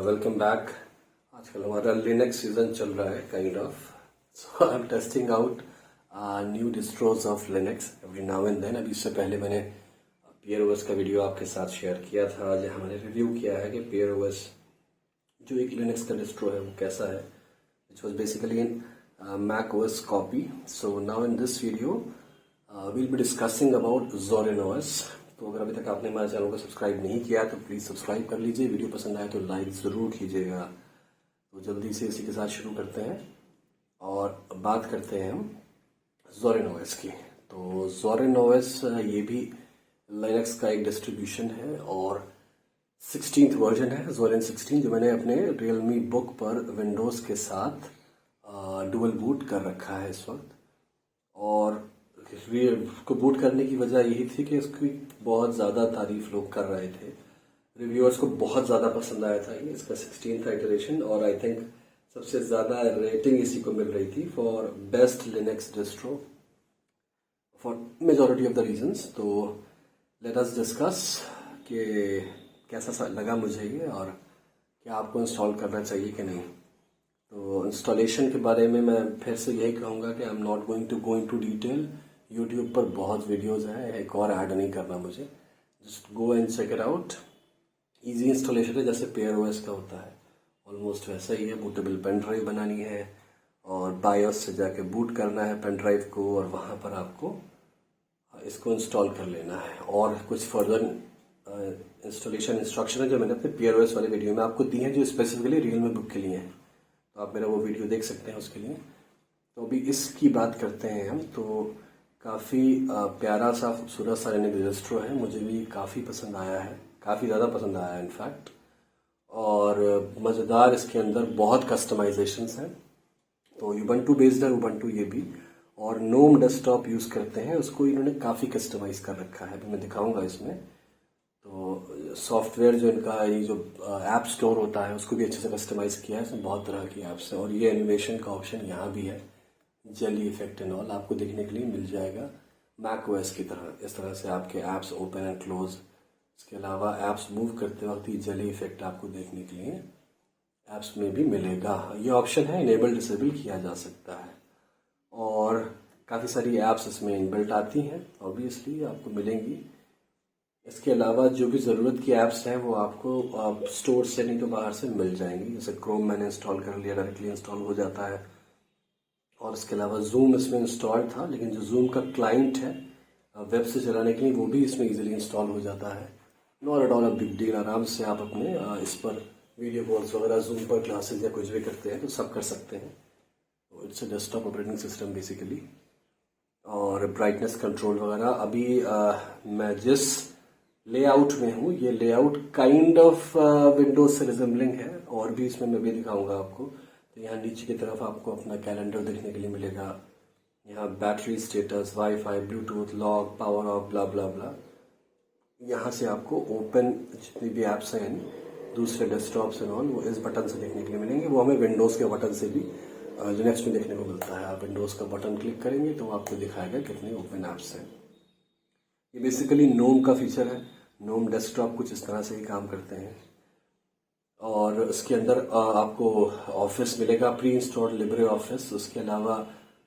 Welcome back. आजकल हमारा Linux season चल रहा है kind of, so I am testing out new distros of Linux every now and then. अभी इससे पहले मैंने पेयर ओएस का वीडियो आपके साथ शेयर किया था, जहाँ मैंने रिव्यू किया है कि पेयर ओएस जो एक लिनक्स का डिस्ट्रो है वो कैसा है, which was basically in Mac OS copy. So now in this video we'll be discussing about Zorin OS। तो अगर अभी तक आपने हमारे चैनल को सब्सक्राइब नहीं किया तो प्लीज़ सब्सक्राइब कर लीजिए। वीडियो पसंद आए तो लाइक ज़रूर कीजिएगा। तो जल्दी से इसी के साथ शुरू करते हैं और बात करते हैं हम Zorin OS की। तो Zorin OS ये भी लिनक्स का एक डिस्ट्रीब्यूशन है और 16th वर्जन है, Zorin 16, जो मैंने अपने Realme बुक पर विंडोज़ के साथ डुअल बूट कर रखा है इस वक्त। और को बूट करने की वजह यही थी कि इसकी बहुत ज़्यादा तारीफ लोग कर रहे थे, रिव्यूअर्स को बहुत ज़्यादा पसंद आया था ये इसका 16th इटरेशन। और आई थिंक सबसे ज़्यादा रेटिंग इसी को मिल रही थी for best Linux distro for majority of the reasons. तो लेट अस डिस्कस कि कैसा लगा मुझे ये और क्या आपको इंस्टॉल करना चाहिए कि नहीं। तो इंस्टॉलेशन के बारे में मैं फिर से यही कहूँगा कि I am not going to go into detail. YouTube पर बहुत वीडियोज़ हैं, एक और ऐड नहीं करना मुझे, just go and check it out. Easy installation है, जैसे पेयर ओएस का होता है ऑलमोस्ट वैसा ही है। बूटेबल पेन ड्राइव बनानी है और बायोस से जाके बूट करना है पेन ड्राइव को और वहाँ पर आपको इसको इंस्टॉल कर लेना है। और कुछ फर्दर इंस्टॉलेशन इंस्ट्रक्शन है जो मैंने अपने पेयर ओएस वाले वीडियो में आपको दी हैं, जो स्पेसिफिकली रियलमी बुक के लिए हैं, तो आप मेरा वो वीडियो देख सकते हैं उसके लिए। तो अभी इसकी बात करते हैं हम। तो काफ़ी प्यारा सा खूबसूरत सा लिनक्स डिस्ट्रो है, मुझे भी काफ़ी पसंद आया है, काफ़ी ज़्यादा पसंद आया है इनफैक्ट। और मज़ेदार इसके अंदर बहुत कस्टमाइजेशंस हैं। तो उबंटू बेस्ड है उबंटू ये भी, और नोम डेस्कटॉप यूज़ करते हैं, उसको इन्होंने काफ़ी कस्टमाइज़ कर रखा है, अभी मैं दिखाऊंगा इसमें। तो सॉफ्टवेयर जो इनका ये जो ऐप स्टोर होता है उसको भी अच्छे से कस्टमाइज़ किया है, इसमें बहुत तरह की ऐप्स हैं। और ये एनिमेशन का ऑप्शन यहाँ भी है, जेली इफेक्ट एंड ऑल आपको देखने के लिए मिल जाएगा मैक ओएस की तरह। इस तरह से आपके ऐप्स ओपन एंड क्लोज, इसके अलावा ऐप्स मूव करते वक्त ये जेली इफेक्ट आपको देखने के लिए ऐप्स में भी मिलेगा। ये ऑप्शन है इनेबल डिसेबल किया जा सकता है। और काफ़ी सारी ऐप्स इसमें इनबिल्ट आती हैं, ऑब्वियसली आपको मिलेंगी। इसके अलावा जो भी ज़रूरत की ऐप्स हैं वो आपको स्टोर से नहीं तो बाहर से मिल जाएंगी। जैसे क्रोम मैंने इंस्टॉल कर लिया, डायरेक्टली इंस्टॉल हो जाता है। और इसके अलावा जूम इसमें इंस्टॉल था, लेकिन जो जूम का क्लाइंट है वेब से चलाने के लिए वो भी इसमें इजीली इंस्टॉल हो जाता है। Not at all a big deal, आराम से आप अपने इस पर वीडियो कॉल्स वगैरह जूम पर क्लासेस या कुछ भी करते हैं तो सब कर सकते हैं। तो it's a desktop operating system basically. और ब्राइटनेस कंट्रोल वगैरह अभी मैं जिस लेआउट में हूँ, ये लेआउट काइंड ऑफ विंडोज से रिजेंबलिंग है। और भी इसमें मैं भी दिखाऊंगा आपको। तो यहाँ नीचे की तरफ आपको अपना कैलेंडर देखने के लिए मिलेगा, यहाँ battery status, WiFi, Bluetooth, log, power off, blah blah blah. यहाँ से आपको ओपन जितनी भी ऐप्स हैं दूसरे डेस्कटॉप्स एंड ऑल वो इस बटन से देखने के लिए मिलेंगे। वो हमें विंडोज़ के बटन से भी लिनक्स में देखने को मिलता है। आप विंडोज़ का बटन क्लिक करेंगे तो आपको दिखाएगा कितने ओपन ऐप्स हैं। ये बेसिकली नोम का फीचर है। नोम डेस्कटॉप कुछ इस तरह से ही काम करते हैं। और इसके अंदर आपको ऑफिस मिलेगा प्री इंस्टॉल्ड, लिब्रे ऑफिस। उसके अलावा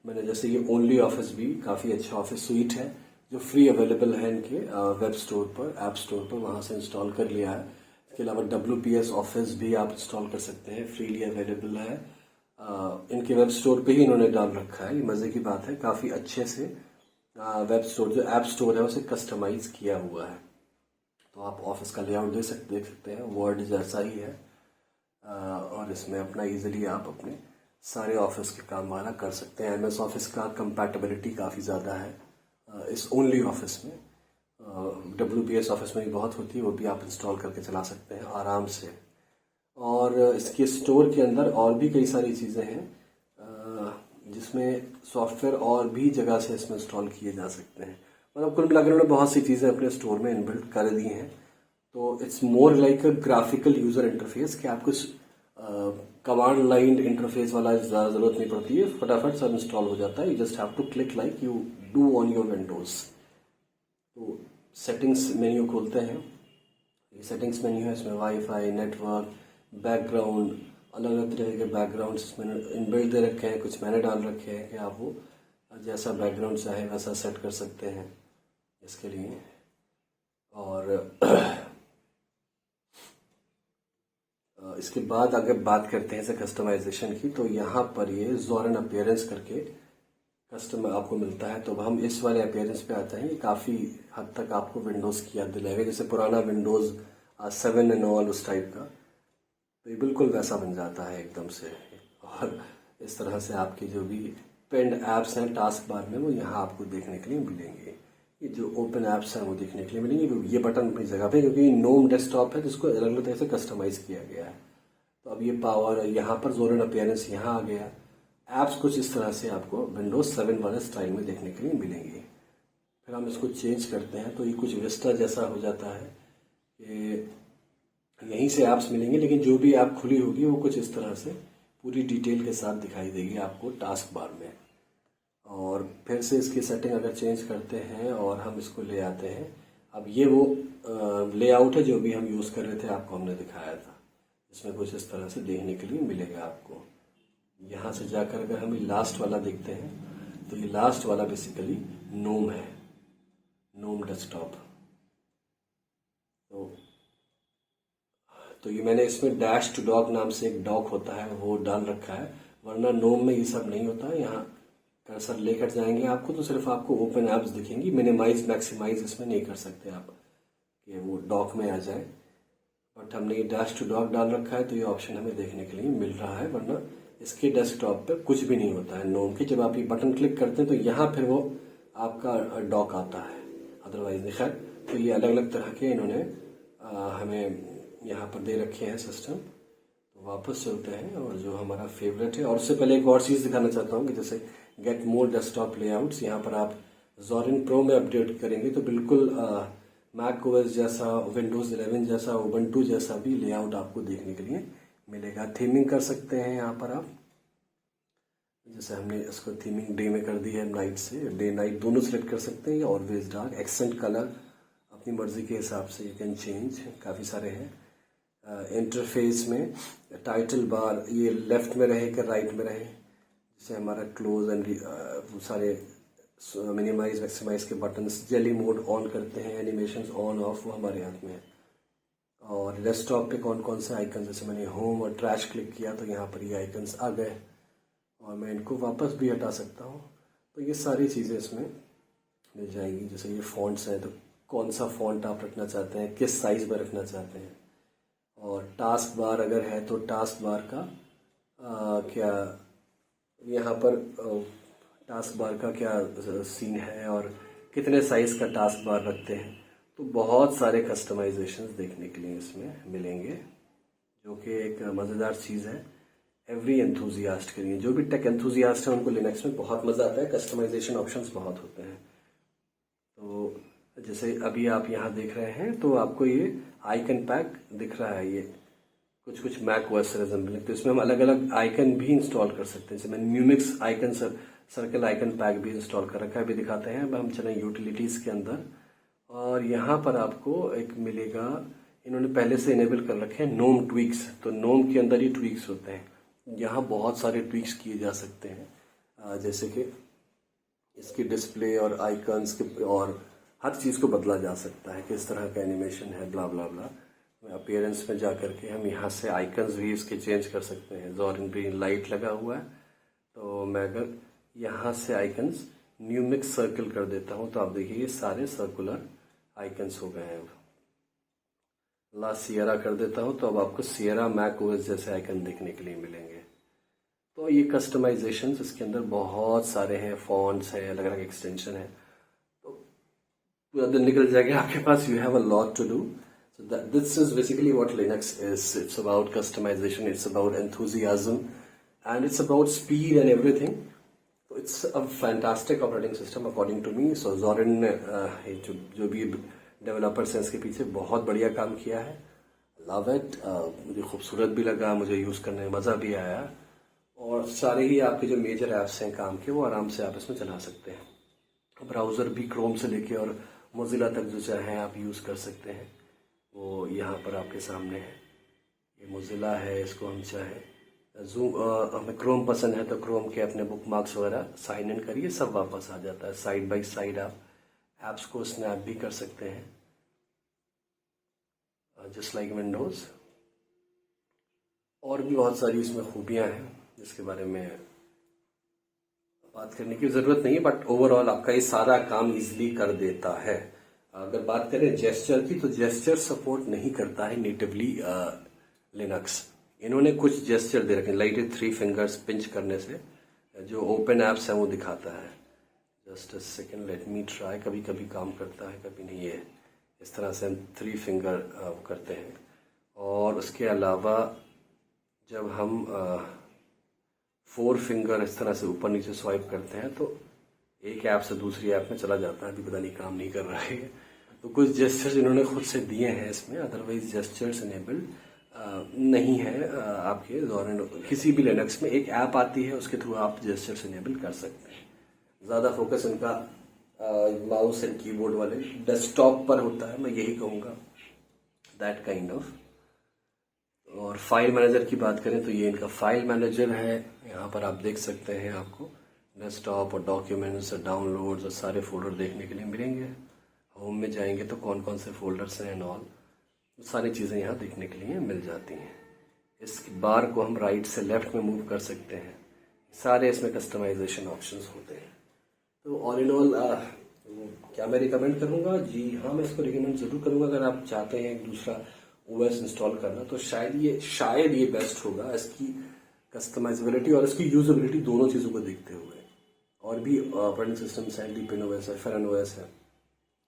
मैंने जैसे ये ओनली ऑफिस भी काफ़ी अच्छा ऑफिस सूइट है जो फ्री अवेलेबल है इनके वेब स्टोर पर, ऐप स्टोर पर, वहाँ से इंस्टॉल कर लिया है। इसके अलावा WPS ऑफिस भी आप इंस्टॉल कर सकते हैं, फ्रीली अवेलेबल है। इनके वेब स्टोर पे ही इन्होंने डाल रखा है। ये मज़े की बात है, काफ़ी अच्छे से वेब स्टोर जो ऐप स्टोर है उसे कस्टमाइज किया हुआ है। तो आप ऑफिस का लेआउट देख सकते हैं, वर्ड जैसा ही है। और इसमें अपना इजीली आप अपने सारे ऑफिस के काम वाला कर सकते हैं। MS ऑफिस का कंपैटिबिलिटी काफ़ी ज़्यादा है इस ओनली ऑफिस में। WPS ऑफिस में भी बहुत होती है, वो भी आप इंस्टॉल करके चला सकते हैं आराम से। और इसके स्टोर के अंदर और भी कई सारी चीज़ें हैं जिसमें सॉफ्टवेयर और भी जगह से इसमें इंस्टॉल किए जा सकते हैं। मतलब कुल मिलाकर उन्होंने बहुत सी चीज़ें अपने स्टोर में इनबिल्ट कर दी हैं। तो it's more like a graphical user interface कि आपको कमांड लाइन इंटरफेस वाला ज़्यादा ज़रूरत नहीं पड़ती है, फटाफट सब इंस्टॉल हो जाता है। You just have to click like you do on your Windows. तो सेटिंग्स मेन्यू खोलते हैं, ये सेटिंग्स मेन्यू है, इसमें वाईफाई, नेटवर्क, बैकग्राउंड, अलग अलग तरह के बैकग्राउंड्स इसमें इनबिल्ट दे रखे हैं, कुछ मैंने डाल रखे हैं कि आप वो जैसा बैकग्राउंड चाहे वैसा सेट कर सकते हैं इसके लिए। और इसके बाद अगर बात करते हैं कस्टमाइजेशन की, तो यहाँ पर ये ज़ोरन अपीयरेंस करके कस्टम आपको मिलता है। तो हम इस वाले अपीयरेंस पे आते हैं, ये काफ़ी हद तक आपको विंडोज़ की याद दिलाएगा, जैसे पुराना विंडोज़ 7 एंड ऑल उस टाइप का। तो ये बिल्कुल वैसा बन जाता है एकदम से। और इस तरह से आपकी जो भी पेंड ऐप्स हैं टास्क बार में, वो यहाँ आपको देखने के लिए मिलेंगे। ये जो ओपन ऐप्स हैं वो देखने के लिए मिलेंगे। ये बटन अपनी जगह पे, क्योंकि नोम डेस्कटॉप है जिसको अलग अलग तरह से कस्टमाइज़ किया गया है। तो अब ये पावर यहाँ पर ज़ोरन अपीयरेंस यहाँ आ गया। ऐप्स कुछ इस तरह से आपको विंडोज़ 7 वाले स्टाइल में देखने के लिए मिलेंगे। फिर हम इसको चेंज करते हैं तो ये कुछ विस्टा जैसा हो जाता है कि यहीं से ऐप्स मिलेंगे, लेकिन जो भी ऐप खुली होगी वो कुछ इस तरह से पूरी डिटेल के साथ दिखाई देगी आपको टास्क बार में। और फिर से इसकी सेटिंग अगर चेंज करते हैं और हम इसको ले आते हैं, अब ये वो लेआउट है जो भी हम यूज़ कर रहे थे, आपको हमने दिखाया था। इसमें कुछ इस तरह से देखने के लिए मिलेगा आपको। यहाँ से जाकर अगर हम लास्ट वाला देखते हैं तो ये लास्ट वाला बेसिकली नोम है, नोम डेस्कटॉप। तो ये मैंने इसमें डैश टू डॉक नाम से एक डॉक होता है वो डाल रखा है, वरना नोम में ये सब नहीं होता है। यहाँ कर्सर लेकर जाएंगे आपको तो सिर्फ आपको ओपन ऐप्स दिखेंगी, मिनिमाइज मैक्सिमाइज इसमें नहीं कर सकते आप कि वो डॉक में आ जाए। बट हमने ये डैश टू डॉक डाल रखा है तो ये ऑप्शन हमें देखने के लिए मिल रहा है, वरना इसके डेस्कटॉप पे कुछ भी नहीं होता है नोम के। जब आप ये बटन क्लिक करते हैं तो यहाँ फिर वो आपका डॉक आता है, अदरवाइज नहीं। खैर, तो ये अलग अलग तरह के इन्होंने हमें यहाँ पर दे रखे हैं सिस्टम। तो वापस चलते हैं और जो हमारा फेवरेट है, और उससे पहले एक और चीज़ दिखाना चाहता हूँ कि जैसे गेट मोर डेस्कटॉप लेआउट्स, यहाँ पर आप ज़ोरिन प्रो में अपडेट करेंगे तो बिल्कुल मैक ओएस जैसा, विंडोज़ 11 जैसा, उबंटू जैसा भी लेआउट आपको देखने के लिए मिलेगा। थीमिंग कर सकते हैं यहाँ पर आप, जैसे हमने इसको थीमिंग डे में कर दी है, नाइट से डे नाइट दोनों सेलेक्ट कर सकते हैं, ऑलवेज डार्क, एक्सेंट कलर अपनी मर्जी के हिसाब से यू कैन चेंज, काफ़ी सारे हैं। इंटरफेस में टाइटल बार ये लेफ्ट में रहे कि राइट में रहे, जैसे हमारा क्लोज एंड सारे मिनिमाइज मैक्सिमाइज के बटन्स, जेली मोड ऑन करते हैं, एनिमेशंस ऑन ऑफ वो हमारे हाथ में है। और डेस्कटॉप पे कौन कौन से आइकन, जैसे मैंने होम और ट्रैश क्लिक किया तो यहाँ पर ये आइकन्स आ गए और मैं इनको वापस भी हटा सकता हूँ। तो ये सारी चीज़ें इसमें मिल जाएंगी। जैसे ये फॉन्ट्स हैं तो कौन सा फॉन्ट आप रखना चाहते हैं, किस साइज़ में रखना चाहते हैं। और टास्क बार अगर है तो टास्क बार का क्या यहाँ पर टास्क बार का क्या सीन है और कितने साइज़ का टास्क बार रखते हैं। तो बहुत सारे कस्टमाइजेशंस देखने के लिए इसमें मिलेंगे, जो कि एक मज़ेदार चीज़ है एवरी एंथुजियास्ट के लिए। जो भी टेक एंथुजियास्ट है उनको लिनक्स में बहुत मज़ा आता है, कस्टमाइजेशन ऑप्शंस बहुत होते हैं। तो जैसे अभी आप यहाँ देख रहे हैं तो आपको ये आइकन पैक दिख रहा है, ये कुछ कुछ मैक ओएस से रिजेंबलिंग। तो इसमें हम अलग अलग आइकन भी इंस्टॉल कर सकते हैं। जैसे मैंने न्यूमिक्स आइकन सर्कल आइकन पैक भी इंस्टॉल कर रखा है, अभी दिखाते हैं। अब हम चलें यूटिलिटीज़ के अंदर और यहाँ पर आपको एक मिलेगा, इन्होंने पहले से इनेबल कर रखे हैं नोम ट्वीक्स। तो नोम के अंदर ही ट्वीक्स होते हैं, यहाँ बहुत सारे ट्वीक्स किए जा सकते हैं, जैसे कि इसकी डिस्प्ले और आइकन्स के और हर चीज़ को बदला जा सकता है, किस तरह का एनिमेशन है, ब्ला ब्ला ब्ला। अपीयरेंस में जा करके हम यहाँ से आइकन्स भी इसके चेंज कर सकते हैं। ज़ोरिन ग्रीन लाइट लगा हुआ है तो मैं अगर यहाँ से आइकन्स न्यूमिक्स सर्कल कर देता हूँ तो आप देखिए ये सारे सर्कुलर आइकन्स हो गए हैं। ला सियरा कर देता हूँ तो अब आपको सियरा मैक ओएस जैसे आइकन देखने के लिए मिलेंगे। तो ये कस्टमाइजेशंस इसके अंदर बहुत सारे हैं, फॉन्ट्स है, अलग अलग एक्सटेंशन है, तो पूरा दिन निकल जाएगा आपके पास। You have a lot to do. So this is basically what Linux is. It's about customization, it's about enthusiasm, and it's about speed and everything. So it's a fantastic operating system according to me. So Zorin ने जो भी developers हैं इसके पीछे बहुत बढ़िया काम किया है। Love it. मुझे खूबसूरत भी लगा, मुझे यूज़ करने में मज़ा भी आया, और सारे ही आपके जो मेजर ऐप्स हैं काम के वो आराम से आप इसमें चला सकते हैं। ब्राउज़र भी क्रोम से लेके और मोजिला तक जो चाहे आप यूज़ कर सकते हैं, वो यहाँ पर आपके सामने है। ये मोजिला है, इसको हम चाहें जूम, हमें क्रोम पसंद है तो क्रोम के अपने बुक मार्क्स वगैरह साइन इन करिए, सब वापस आ जाता है। साइड बाय साइड आप ऐप्स को स्नैप भी कर सकते हैं, जस्ट लाइक विंडोज़। और भी बहुत सारी इसमें खूबियाँ हैं जिसके बारे में बात करने की ज़रूरत नहीं है, बट ओवरऑल आपका ये सारा काम इजीली कर देता है। अगर बात करें जेस्चर की, तो जेस्चर सपोर्ट नहीं करता है नेटिवली लिनक्स। इन्होंने कुछ जेस्चर दे रखे हैं, लाइक 3 फिंगर्स पिंच करने से जो ओपन ऐप्स हैं वो दिखाता है। Just a second, let me try. कभी कभी काम करता है, कभी नहीं है। इस तरह से हम 3 फिंगर करते हैं। और उसके अलावा जब हम 4 फिंगर इस तरह से ऊपर नीचे स्वाइप करते हैं तो एक ऐप से दूसरी ऐप में चला जाता है। अभी पता नहीं काम नहीं कर रहा है। तो कुछ जेस्चर्स इन्होंने खुद से दिए हैं इसमें, अदरवाइज जेस्चर्स इनेबल्ड नहीं है। आपके जोरेन किसी भी लिनक्स में एक ऐप आती है, उसके थ्रू आप जेस्चर्स इनेबल कर सकते हैं। ज़्यादा फोकस इनका माउस एंड कीबोर्ड वाले डेस्कटॉप पर होता है, मैं यही कहूँगा, दैट काइंड ऑफ। और फाइल मैनेजर की बात करें तो ये इनका फाइल मैनेजर है। यहाँ पर आप देख सकते हैं, आपको डेस्कटॉप और डॉक्यूमेंट्स और डाउनलोड्स और सारे फोल्डर देखने के लिए मिलेंगे। होम में जाएंगे तो कौन कौन से फोल्डर्स हैं एंड ऑल, सारी चीज़ें यहाँ देखने के लिए मिल जाती हैं। इस बार को हम राइट से लेफ्ट में मूव कर सकते हैं। सारे इसमें कस्टमाइजेशन ऑप्शंस होते हैं। तो ऑल इन ऑल क्या मैं रिकमेंड करूँगा? जी हाँ, मैं इसको रिकमेंड ज़रूर करूँगा। अगर आप चाहते हैं एक दूसरा ओएस इंस्टॉल करना तो शायद ये बेस्ट होगा, इसकी कस्टमाइजेबिलिटी और इसकी यूजेबिलिटी दोनों चीज़ों को देखते हुए। और भी ऑपरेटिंग सिस्टम्स हैं, डीपिन ओएस है, फेरन ओएस है,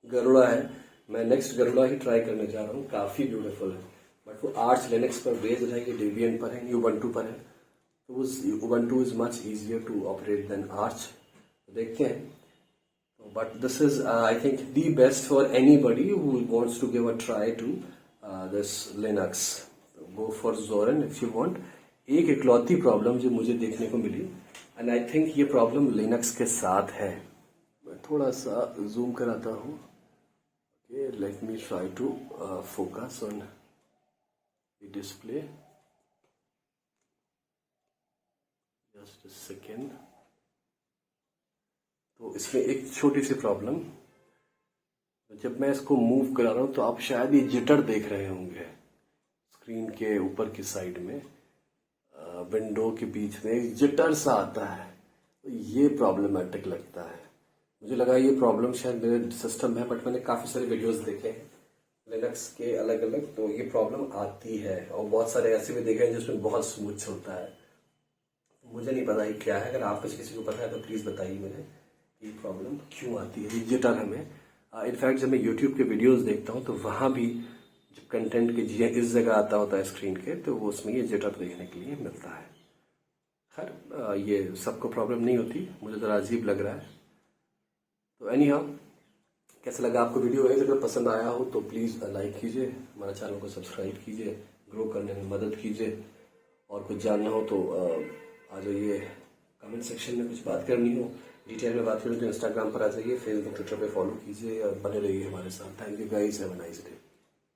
गरुड़ा है। मैं नेक्स्ट गरुड़ा ही ट्राई करने जा रहा हूँ, काफ़ी ब्यूटीफुल है। बट वो आर्च लिनक्स पर बेस्ड है, ये डेबियन पर है, उबंटू पर है। तो Ubuntu is much easier to operate than Arch. देखते हैं। But this is I think the best for anybody who wants to give a try to this Linux. Go for Zorin if you want. एक इकलौती problem जो मुझे देखने को मिली, and I think ये प्रॉब्लम लिनक्स के साथ है। मैं थोड़ा सा जूम कराता हूँ। Let me try to focus on the display. Just a second. तो इसमें एक छोटी सी प्रॉब्लम, जब मैं इसको मूव करा रहा हूँ तो आप शायद ये जिटर देख रहे होंगे स्क्रीन के ऊपर की साइड में, विंडो के बीच में एक जिटर सा आता है। तो ये प्रॉब्लमेटिक लगता है। मुझे लगा ये प्रॉब्लम शायद मेरे सिस्टम है, बट मैंने काफ़ी सारे वीडियोस देखे हैं लिनक्स के अलग अलग, तो ये प्रॉब्लम आती है। और बहुत सारे ऐसे भी देखे हैं जिसमें बहुत स्मूथ चलता है। मुझे नहीं पता ये क्या है। अगर आप किसी को पता है तो प्लीज़ बताइए मुझे ये प्रॉब्लम क्यों आती है, ये जिटर हमें। इनफैक्ट जब मैं यूट्यूब के वीडियोज़ देखता हूँ तो वहाँ भी जब कंटेंट के जी इस जगह आता होता है स्क्रीन के, तो वो उसमें ये जिटर देखने के लिए मिलता है। खैर ये सबको प्रॉब्लम नहीं होती, मुझे ज़रा अजीब लग रहा है। तो एनी हाउ, कैसा लगा आपको वीडियो? अगर पसंद आया हो तो प्लीज़ लाइक कीजिए, हमारे चैनल को सब्सक्राइब कीजिए, ग्रो करने में मदद कीजिए। और कुछ जानना हो तो आ जाइए कमेंट सेक्शन में, कुछ बात करनी हो, डिटेल में बात करनी तो इंस्टाग्राम पर आ जाइए, फेसबुक ट्विटर पे फॉलो कीजिए और बने रहिए हमारे साथ। Thank you guys, have a nice day.